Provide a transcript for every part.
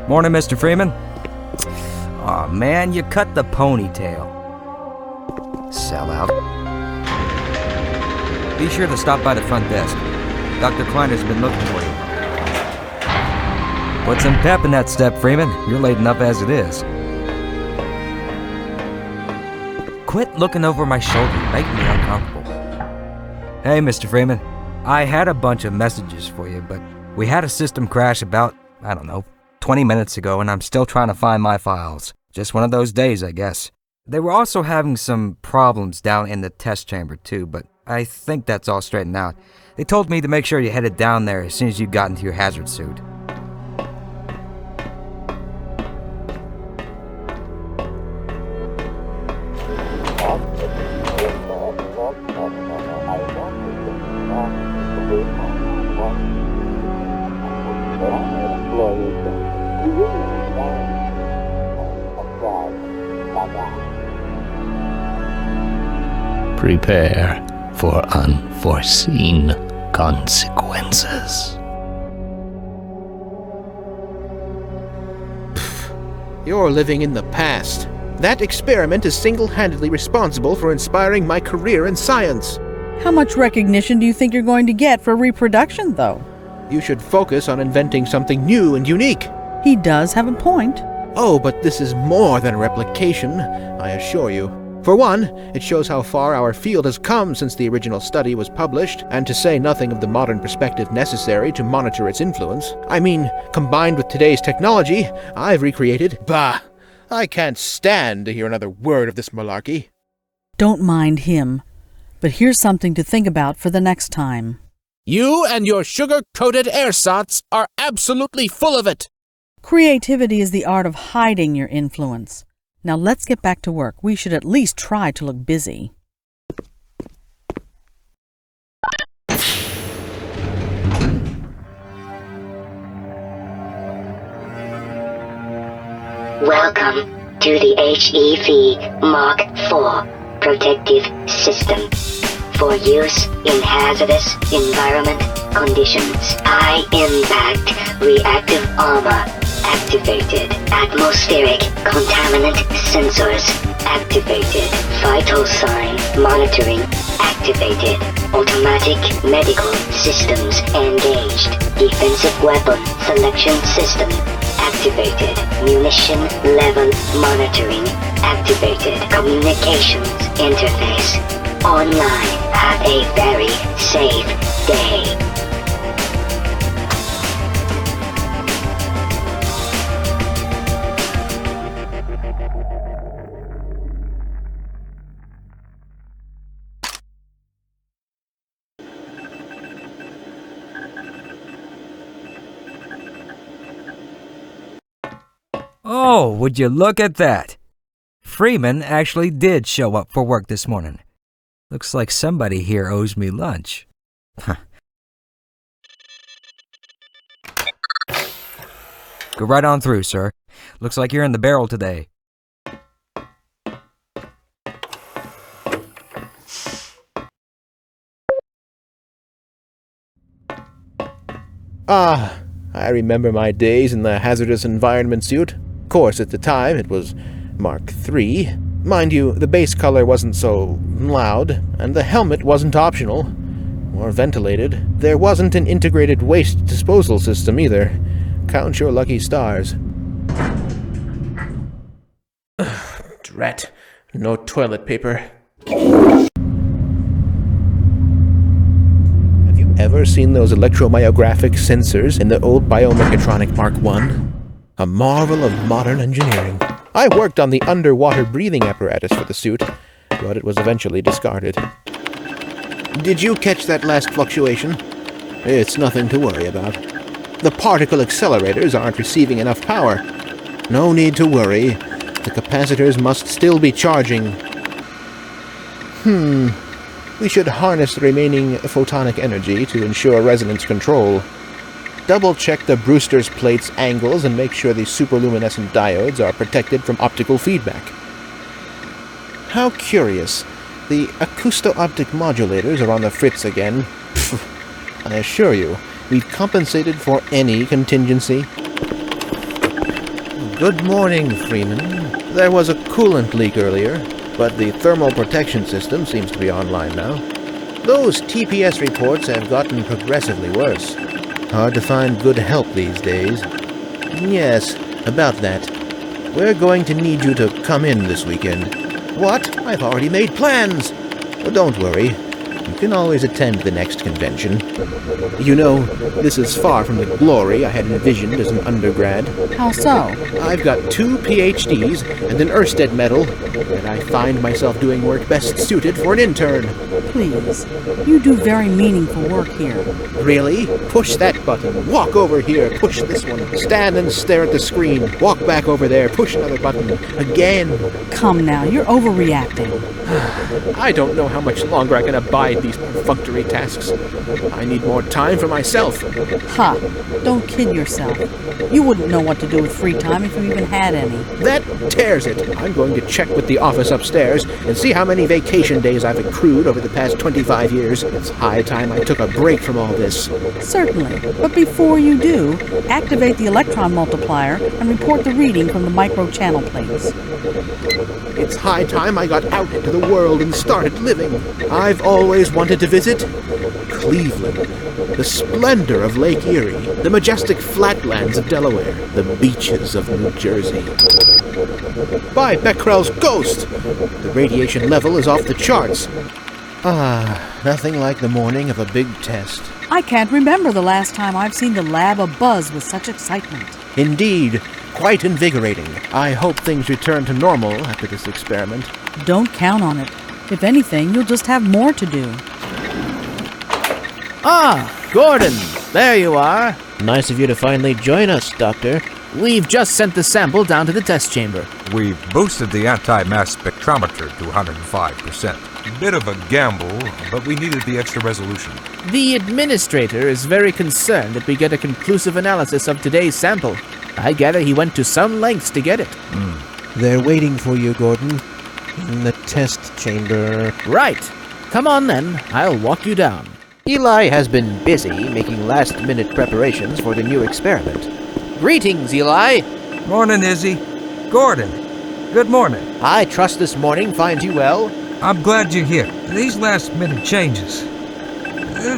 Morning, Mr. Freeman. Aw, man, you cut the ponytail. Sellout. Be sure to stop by the front desk. Dr. Clyde has been looking for you. Put some pep in that step, Freeman. You're late enough as it is. Quit looking over my shoulder. You're making me uncomfortable. Hey, Mr. Freeman. I had a bunch of messages for you, but we had a system crash about, 20 minutes ago, and I'm still trying to find my files. Just one of those days, I guess. They were also having some problems down in the test chamber, too, but I think that's all straightened out. They told me to make sure you headed down there as soon as you got into your hazard suit. Prepare for unforeseen consequences. You're living in the past. That experiment is single-handedly responsible for inspiring my career in science. How much recognition do you think you're going to get for reproduction, though? You should focus on inventing something new and unique. He does have a point. Oh, but this is more than replication, I assure you. For one, it shows how far our field has come since the original study was published, and to say nothing of the modern perspective necessary to monitor its influence. I mean, combined with today's technology, I've recreated... Bah! I can't stand to hear another word of this malarkey. Don't mind him, but here's something to think about for the next time. You and your sugar-coated ersatz are absolutely full of it! Creativity is the art of hiding your influence. Now let's get back to work. We should at least try to look busy. Welcome to the HEV Mark IV Protective System for use in hazardous environment conditions. High impact reactive armor activated. Atmospheric contaminant sensors activated. Vital sign monitoring activated. Automatic medical systems engaged. Defensive weapon selection system activated. Munition level monitoring activated. Communications interface online. Have a very safe day. Oh, would you look at that? Freeman actually did show up for work this morning. Looks like somebody here owes me lunch. Go right on through, sir. Looks like you're in the barrel today. Ah, I remember my days in the hazardous environment suit. Of course, at the time, it was Mark III. Mind you, the base color wasn't so loud, and the helmet wasn't optional or ventilated. There wasn't an integrated waste disposal system either. Count your lucky stars. Drat. No toilet paper. Have you ever seen those electromyographic sensors in the old biomechatronic Mark I? A marvel of modern engineering. I worked on the underwater breathing apparatus for the suit, but it was eventually discarded. Did you catch that last fluctuation? It's nothing to worry about. The particle accelerators aren't receiving enough power. No need to worry. The capacitors must still be charging. We should harness the remaining photonic energy to ensure resonance control. Double-check the Brewster's plate's angles and make sure the superluminescent diodes are protected from optical feedback. How curious. The acousto-optic modulators are on the fritz again. I assure you, we've compensated for any contingency. Good morning, Freeman. There was a coolant leak earlier, but the thermal protection system seems to be online now. Those TPS reports have gotten progressively worse. Hard to find good help these days. Yes, about that. We're going to need you to come in this weekend. What? I've already made plans! Well, don't worry. You can always attend the next convention. You know, this is far from the glory I had envisioned as an undergrad. How so? I've got 2 PhDs and an Ørsted medal, and I find myself doing work best suited for an intern. Please, you do very meaningful work here. Really? Push that button. Walk over here. Push this one. Stand and stare at the screen. Walk back over there. Push another button. Again. Come now, you're overreacting. I don't know how much longer I can abide these perfunctory tasks. I need more time for myself. Ha! Don't kid yourself. You wouldn't know what to do with free time if you even had any. That tears it. I'm going to check with the office upstairs and see how many vacation days I've accrued over the past 25 years. It's high time I took a break from all this. Certainly, but before you do, activate the electron multiplier and report the reading from the micro-channel plates. It's high time I got out into the world and started living. I've always wanted to visit Cleveland, the splendor of Lake Erie, the majestic flatlands of Delaware, the beaches of New Jersey. By Becquerel's ghost! The radiation level is off the charts. Nothing like the morning of a big test. I can't remember the last time I've seen the lab abuzz with such excitement. Indeed, quite invigorating. I hope things return to normal after this experiment. Don't count on it. If anything, you'll just have more to do. Ah, Gordon, there you are. Nice of you to finally join us, Doctor. We've just sent the sample down to the test chamber. We've boosted the anti-mass spectrometer to 105%. Bit of a gamble, but we needed the extra resolution. The administrator is very concerned that we get a conclusive analysis of today's sample. I gather he went to some lengths to get it. They're waiting for you, Gordon. In the test chamber. Right. Come on then, I'll walk you down. Eli has been busy making last-minute preparations for the new experiment. Greetings, Eli. Morning, Izzy. Gordon, good morning. I trust this morning finds you well. I'm glad you're here. These last-minute changes,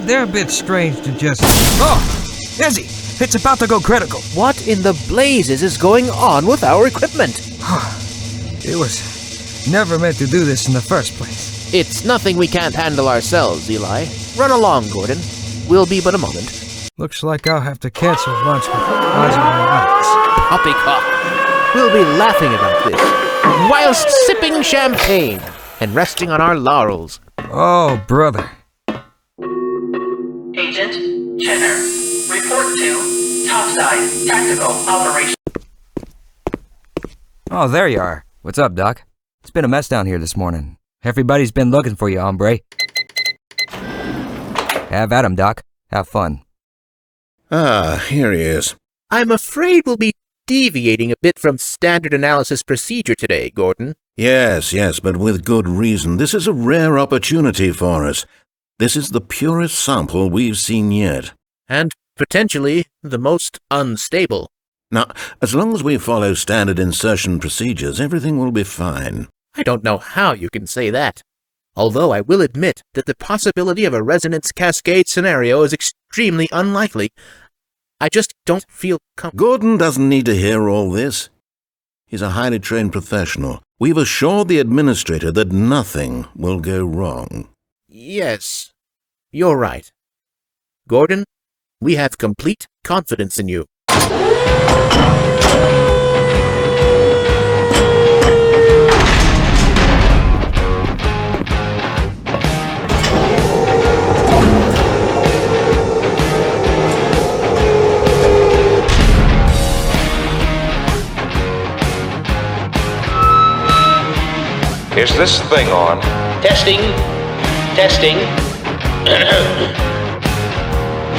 they're a bit strange to just... Oh! Izzy! It's about to go critical. What in the blazes is going on with our equipment? It was never meant to do this in the first place. It's nothing we can't handle ourselves, Eli. Run along, Gordon. We'll be but a moment. Looks like I'll have to cancel lunch with Liza and Alyx. Poppycock. We'll be laughing about this, whilst sipping champagne and resting on our laurels. Oh, brother. Agent Jenner, report to topside tactical operation. Oh, there you are. What's up, Doc? It's been a mess down here this morning. Everybody's been looking for you, hombre. Have at 'em, Doc. Have fun. Here he is. I'm afraid we'll be deviating a bit from standard analysis procedure today, Gordon. Yes, but with good reason. This is a rare opportunity for us. This is the purest sample we've seen yet. And potentially the most unstable. Now, as long as we follow standard insertion procedures, everything will be fine. I don't know how you can say that. Although I will admit that the possibility of a resonance cascade scenario is extremely unlikely. I just don't feel comfortable. Gordon doesn't need to hear all this. He's a highly trained professional. We've assured the administrator that nothing will go wrong. Yes, you're right. Gordon, we have complete confidence in you. Is this thing on? Testing.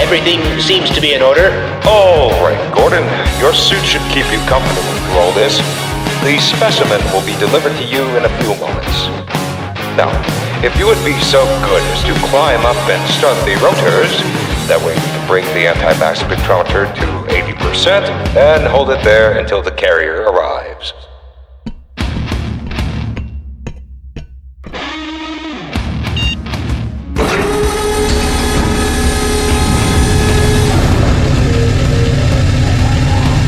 Everything seems to be in order. All right, Gordon. Your suit should keep you comfortable through all this. The specimen will be delivered to you in a few moments. Now, if you would be so good as to climb up and start the rotors, that way we can bring the anti-mass spectrometer to 80%. 100% and hold it there until the carrier arrives.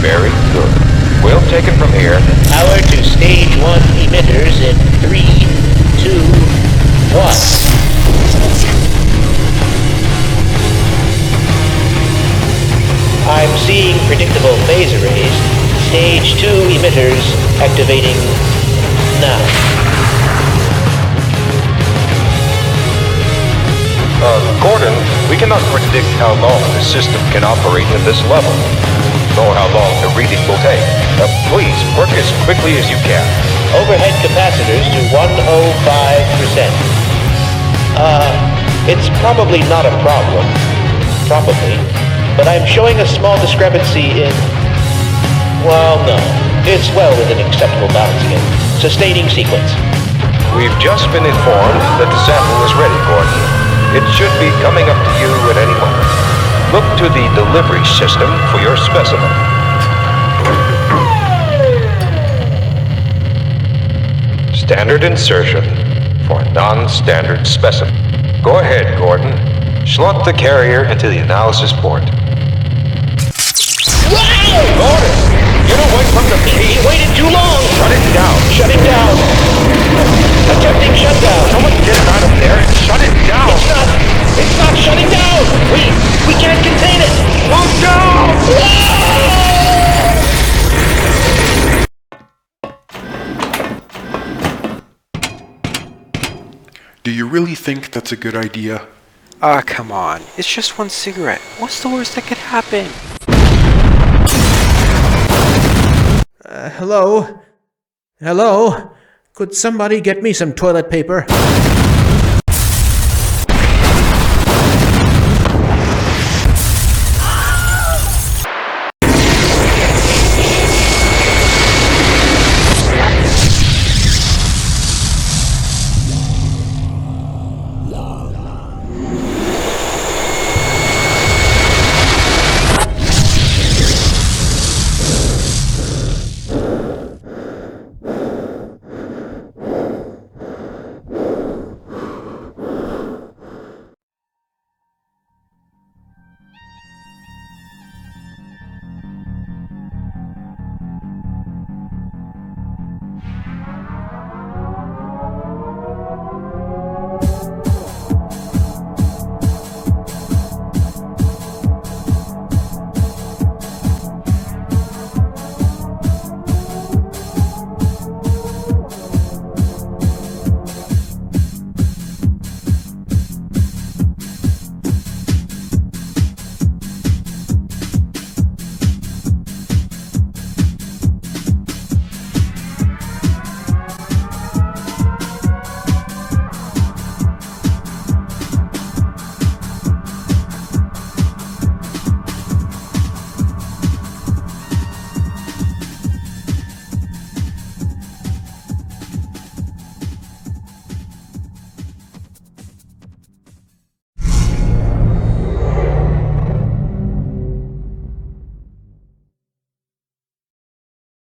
Very good. We'll take it from here. Power to stage 1 emitters in 3, 2, 1. I'm seeing predictable phase arrays. Stage 2 emitters activating now. Gordon, we cannot predict how long the system can operate at this level, nor how long the reading will take. Please, work as quickly as you can. Overhead capacitors to 105%. It's probably not a problem. Probably. But I'm showing a small discrepancy in... Well, no. It's well within acceptable bounds again. Sustaining sequence. We've just been informed that the sample is ready, Gordon. It should be coming up to you at any moment. Look to the delivery system for your specimen. Standard insertion for non-standard specimen. Go ahead, Gordon. Slot the carrier into the analysis port. Gordon! Get away from the key! You waited too long! Shut it down! Shut it down! Attempting shutdown! Someone get it out of there and shut it down! It's not shutting down! We can't contain it! Move down! Do you really think that's a good idea? Ah, come on. It's just one cigarette. What's the worst that could happen? Hello? Hello? Could somebody get me some toilet paper?